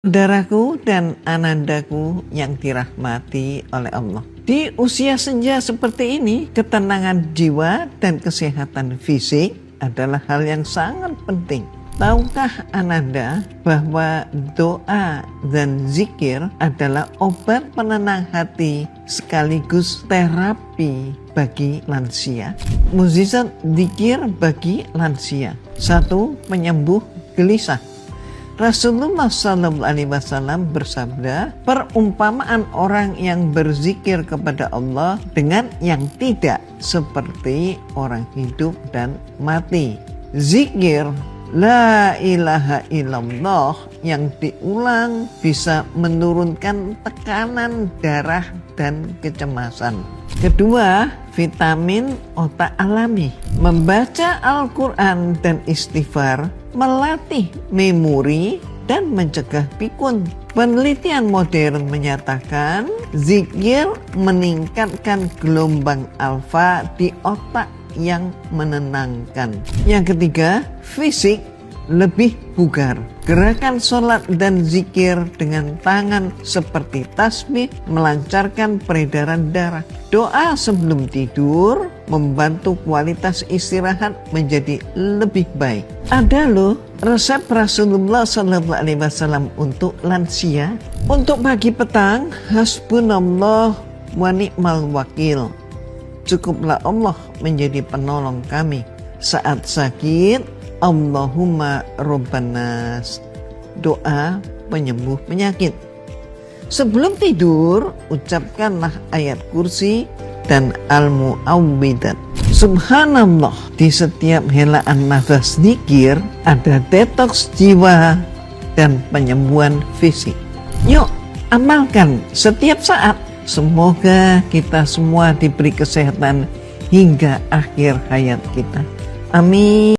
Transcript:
Saudaraku dan anandaku yang dirahmati oleh Allah. Di usia senja seperti ini, ketenangan jiwa dan kesehatan fisik adalah hal yang sangat penting. Tahukah ananda bahwa doa dan zikir adalah obat penenang hati sekaligus terapi bagi lansia? Mukjizat zikir bagi lansia. 1. Penyembuh gelisah. Rasulullah SAW bersabda, perumpamaan orang yang berzikir kepada Allah dengan yang tidak seperti orang hidup dan mati. Zikir La ilaha illallah yang diulang bisa menurunkan tekanan darah dan kecemasan. Kedua, vitamin otak alami. Membaca Al-Quran dan istighfar melatih memori dan mencegah pikun. Penelitian modern menyatakan zikir meningkatkan gelombang alfa di otak yang menenangkan. Yang ketiga, fisik lebih bugar. Gerakan sholat dan zikir dengan tangan seperti tasbih melancarkan peredaran darah. Doa sebelum tidur membantu kualitas istirahat menjadi lebih baik. Ada loh resep Rasulullah SAW untuk lansia. Untuk pagi petang, hasbunallah wa ni'mal wakil. Cukuplah Allah menjadi penolong kami. Saat sakit, Allahumma robbanas, doa penyembuh penyakit. Sebelum tidur, ucapkanlah ayat kursi dan al-mu'awwidat. Subhanallah, di setiap helaan nafas zikir ada detoks jiwa dan penyembuhan fisik. Yuk, amalkan setiap saat. Semoga kita semua diberi kesehatan hingga akhir hayat kita. Amin.